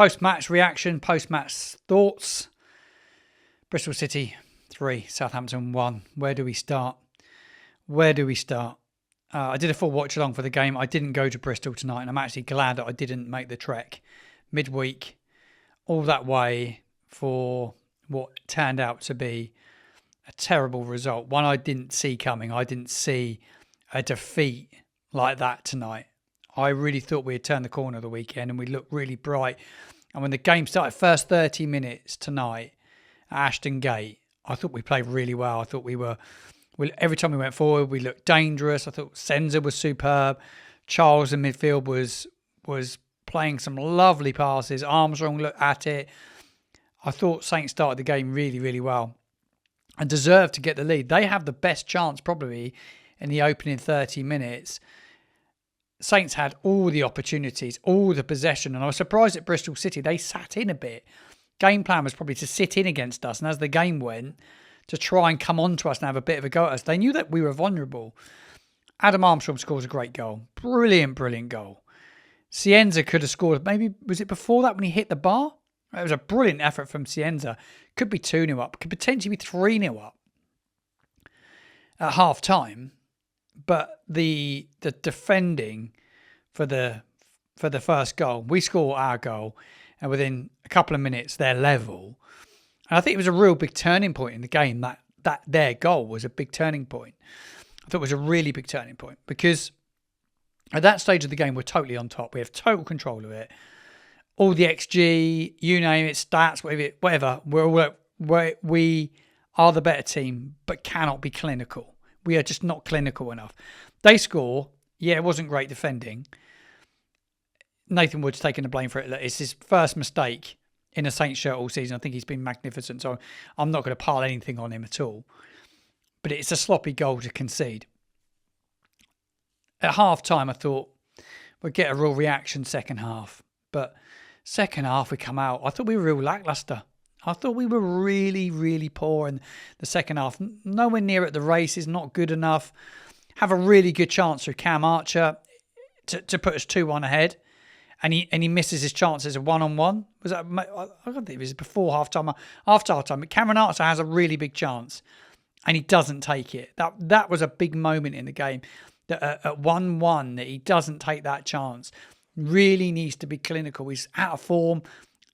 Post-match reaction, post-match thoughts. Bristol City 3, Southampton 1. Where do we start? I did a full watch along for the game. I didn't go to Bristol tonight, and I'm actually glad that I didn't make the trek midweek all that way for what turned out to be a terrible result. One I didn't see coming. I didn't see a defeat like that tonight. I really thought we had turned the corner the weekend and we looked really bright. And when the game started, first 30 minutes tonight at Ashton Gate, I thought we played really well. I thought every time we went forward, we looked dangerous. I thought Senza was superb. Charles in midfield was playing some lovely passes. Armstrong looked at it. I thought Saints started the game really, really well and deserved to get the lead. They have the best chance probably in the opening 30 minutes. Saints had all the opportunities, all the possession, and I was surprised at Bristol City. They sat in a bit. Game plan was probably to sit in against us, and as the game went, to try and come on to us and have a bit of a go at us. They knew that we were vulnerable. Adam Armstrong scores a great goal. Brilliant, brilliant goal. Cienza could have scored, maybe, was it before that when he hit the bar? It was a brilliant effort from Cienza. Could be 2-0 up, could potentially be 3-0 up at half time. But the defending for the first goal, we score our goal, and within a couple of minutes they're level. And I think it was a real big turning point in the game. That their goal was a big turning point. I thought it was a really big turning point because at that stage of the game we're totally on top. We have total control of it. All the XG, you name it, stats, whatever. We are the better team, but cannot be clinical. We are just not clinical enough. They score. Yeah, it wasn't great defending. Nathan Wood's taking the blame for it. It's his first mistake in a Saints shirt all season. I think he's been magnificent, so I'm not going to pile anything on him at all. But it's a sloppy goal to concede. At half-time, I thought we'd get a real reaction second half. But second half, we come out. I thought we were real lacklustre. I thought we were really, really poor in the second half. Nowhere near at the races, not good enough. Have a really good chance through Cam Archer to put us 2-1 ahead. And he misses his chances of one-on-one. Was that? I don't think it was before half-time. After half-time. But Cameron Archer has a really big chance. And he doesn't take it. That was a big moment in the game. That at 1-1, that he doesn't take that chance. Really needs to be clinical. He's out of form,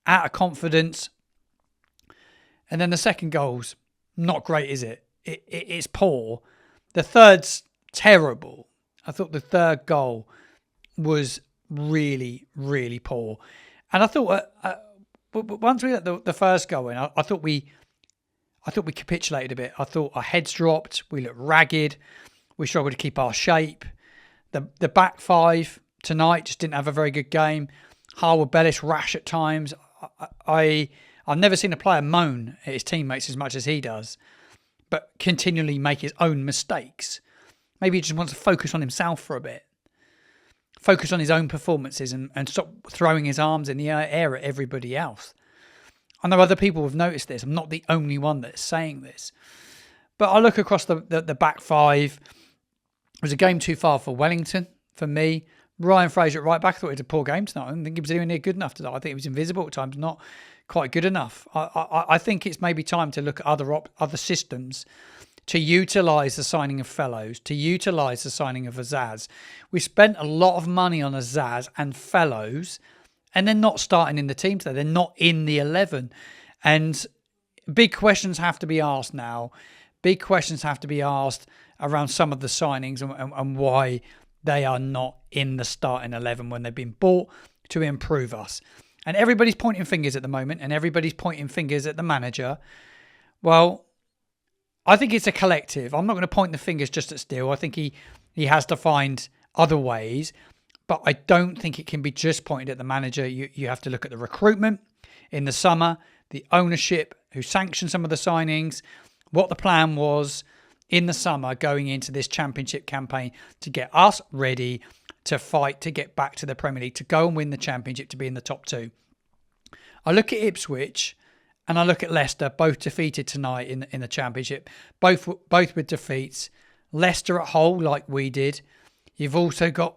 out of confidence. And then the second goal's not great, is it? It's poor. The third's terrible. I thought the third goal was really, really poor. And I thought once we got the first goal in, I thought we capitulated a bit. I thought our heads dropped. We looked ragged. We struggled to keep our shape. The back five tonight just didn't have a very good game. Harwood Bellis rash at times. I've never seen a player moan at his teammates as much as he does, but continually make his own mistakes. Maybe he just wants to focus on himself for a bit. Focus on his own performances and stop throwing his arms in the air at everybody else. I know other people have noticed this. I'm not the only one that's saying this. But I look across the back five. It was a game too far for Wellington, for me. Ryan Fraser at right back, I thought he had a poor game tonight. I don't think he was anywhere near good enough tonight. I think he was invisible at times, not quite good enough. I think it's maybe time to look at other systems to utilise the signing of Fellows, to utilise the signing of Azaz. We spent a lot of money on Azaz and Fellows, and they're not starting in the team today. They're not in the 11. And big questions have to be asked now. Big questions have to be asked around some of the signings and why they are not in the starting 11 when they've been bought to improve us. And everybody's pointing fingers at the moment, and everybody's pointing fingers at the manager. Well, I think it's a collective. I'm not going to point the fingers just at Steele. I think he has to find other ways, but I don't think it can be just pointed at the manager. You have to look at the recruitment in the summer, the ownership, who sanctioned some of the signings, what the plan was in the summer going into this championship campaign to get us ready to fight to get back to the Premier League, to go and win the championship, to be in the top two. I look at Ipswich and I look at Leicester, both defeated tonight in the championship, both with defeats. Leicester at Hull, like we did. You've also got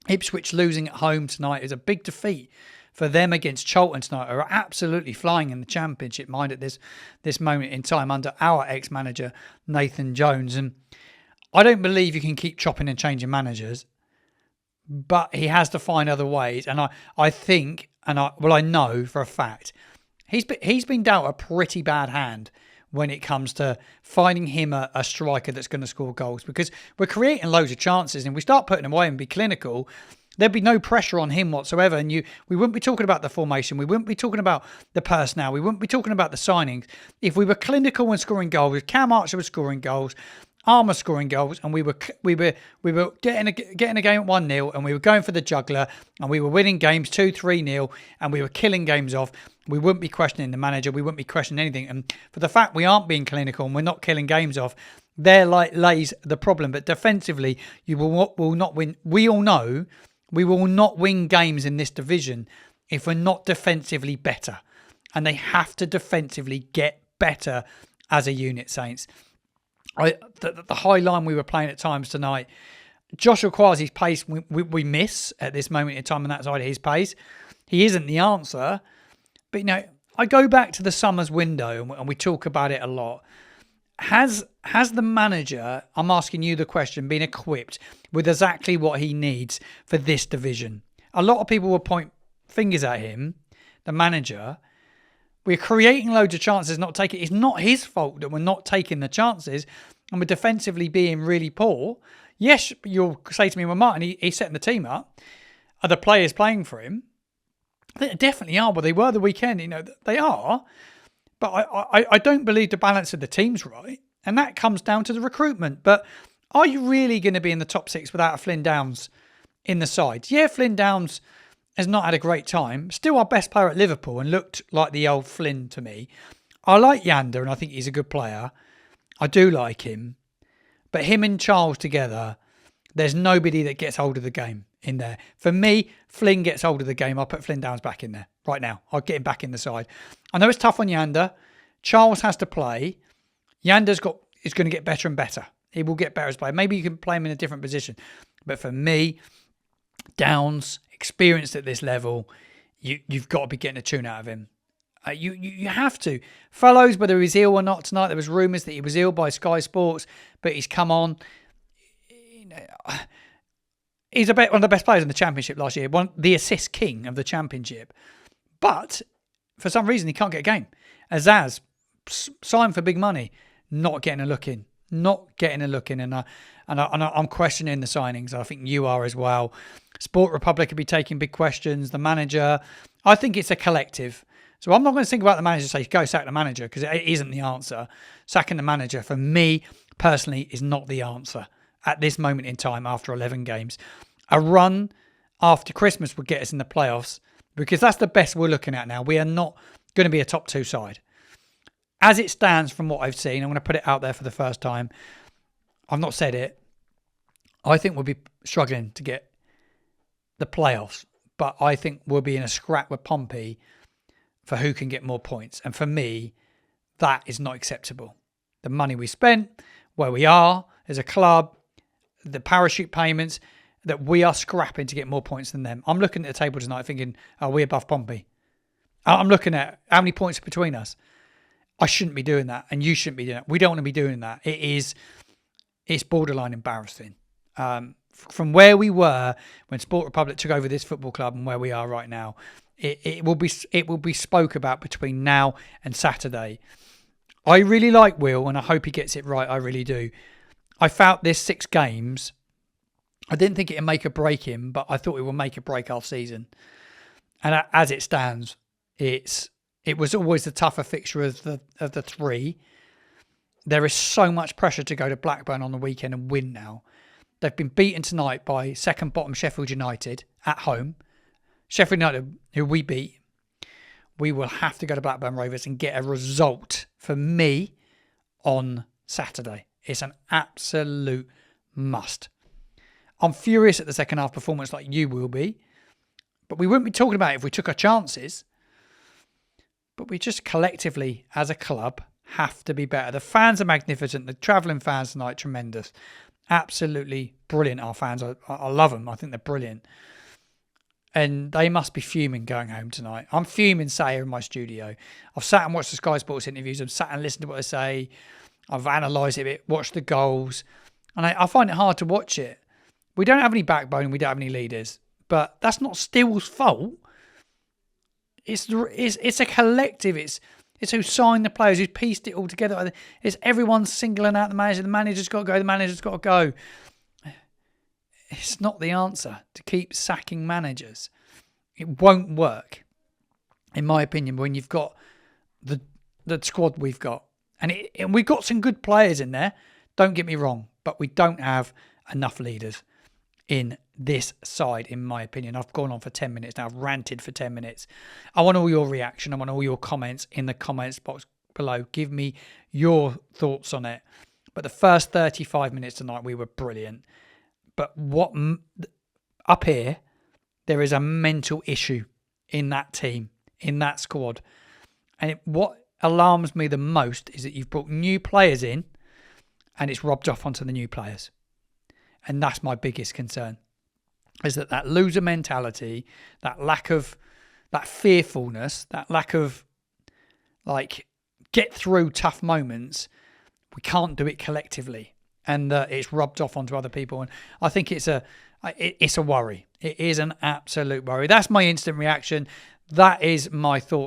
Ipswich losing at home tonight is a big defeat for them against Charlton tonight, who are absolutely flying in the Championship, mind at this moment in time, under our ex-manager, Nathan Jones. And I don't believe you can keep chopping and changing managers, but he has to find other ways. And I think, I know for a fact, he's been dealt a pretty bad hand when it comes to finding him a striker that's going to score goals, because we're creating loads of chances, and we start putting them away and be clinical, there'd be no pressure on him whatsoever. And we wouldn't be talking about the formation. We wouldn't be talking about the personnel. We wouldn't be talking about the signings. If we were clinical and scoring goals, if Cam Archer was scoring goals, Armour scoring goals, and we were getting a game at 1-0, and we were going for the juggler, and we were winning games 2-3-0, and we were killing games off, we wouldn't be questioning the manager. We wouldn't be questioning anything. And for the fact we aren't being clinical and we're not killing games off, there lays the problem. But defensively, you will not win. We all know we will not win games in this division if we're not defensively better. And they have to defensively get better as a unit, Saints. The high line we were playing at times tonight, Joshua Kwasi's pace, we miss at this moment in time on that side of his pace. He isn't the answer. But, I go back to the summer's window, and we talk about it a lot. Has the manager, I'm asking you the question, been equipped with exactly what he needs for this division? A lot of people will point fingers at him, the manager. We're creating loads of chances, not taking. It's not his fault that we're not taking the chances, and we're defensively being really poor. Yes, you'll say to me, well, Martin, he's setting the team up. Are the players playing for him? They definitely are. Well, they were the weekend. They are. But I don't believe the balance of the team's right. And that comes down to the recruitment. But are you really going to be in the top 6 without a Flynn Downs in the side? Yeah, Flynn Downs has not had a great time. Still our best player at Liverpool and looked like the old Flynn to me. I like Yander and I think he's a good player. I do like him. But him and Charles together, there's nobody that gets hold of the game in there. For me, Flynn gets hold of the game. I'll put Flynn Downs back in there right now. I'll get him back in the side. I know it's tough on Yander. Charles has to play. Yander's is going to get better and better. He will get better as a player. Maybe you can play him in a different position. But for me, Downs, experienced at this level, you've got to be getting a tune out of him. You have to. Fellows, whether he's ill or not tonight, there was rumours that he was ill by Sky Sports, but he's come on. He's one of the best players in the Championship last year, the assist king of the Championship. But for some reason, he can't get a game. Azaz, signed for big money, not getting a look in. And I'm questioning the signings. I think you are as well. Sport Republic will be taking big questions. The manager, I think it's a collective. So I'm not going to think about the manager and say, go sack the manager, because it isn't the answer. Sacking the manager, for me, personally, is not the answer at this moment in time after 11 games. A run after Christmas would get us in the playoffs, because that's the best we're looking at now. We are not going to be a top 2 side. As it stands from what I've seen, I'm going to put it out there for the first time. I've not said it. I think we'll be struggling to get the playoffs, but I think we'll be in a scrap with Pompey for who can get more points. And for me, that is not acceptable. The money we spent, where we are as a club, the parachute payments, that we are scrapping to get more points than them. I'm looking at the table tonight thinking, are we above Pompey? I'm looking at how many points are between us. I shouldn't be doing that, and you shouldn't be doing that. We don't want to be doing that. It's borderline embarrassing. From where we were when Sport Republic took over this football club and where we are right now, it will be spoke about between now and Saturday. I really like Will, and I hope he gets it right. I really do. I felt this 6 games, I didn't think it would make or break him, but I thought it would make or break our season. And as it stands, it was always the tougher fixture of the 3. There is so much pressure to go to Blackburn on the weekend and win now. They've been beaten tonight by second bottom Sheffield United at home. Sheffield United, who we beat. We will have to go to Blackburn Rovers and get a result for me on Saturday. It's an absolute must. I'm furious at the second half performance, like you will be. But we wouldn't be talking about it if we took our chances. But we just collectively, as a club, have to be better. The fans are magnificent. The travelling fans tonight, tremendous. Absolutely brilliant, our fans. I love them. I think they're brilliant. And they must be fuming going home tonight. I'm fuming sat here in my studio. I've sat and watched the Sky Sports interviews. I've sat and listened to what they say. I've analysed it a bit, watched the goals. And I find it hard to watch it. We don't have any backbone and we don't have any leaders. But that's not Steele's fault. It's a collective. It's who signed the players, who pieced it all together. It's everyone singling out the manager. The manager's got to go. The manager's got to go. It's not the answer to keep sacking managers. It won't work, in my opinion, when you've got the squad we've got. And we've got some good players in there, don't get me wrong, but we don't have enough leaders in this side, in my opinion. I've gone on for 10 minutes now. I've ranted for 10 minutes. I want all your reaction. I want all your comments in the comments box below. Give me your thoughts on it. But the first 35 minutes tonight, we were brilliant. But up here, there is a mental issue in that team, in that squad. And what alarms me the most is that you've brought new players in and it's rubbed off onto the new players. And that's my biggest concern, is that loser mentality, that lack of, that fearfulness, that lack of, get through tough moments. We can't do it collectively. And it's rubbed off onto other people. And I think it's a worry. It is an absolute worry. That's my instant reaction. That is my thoughts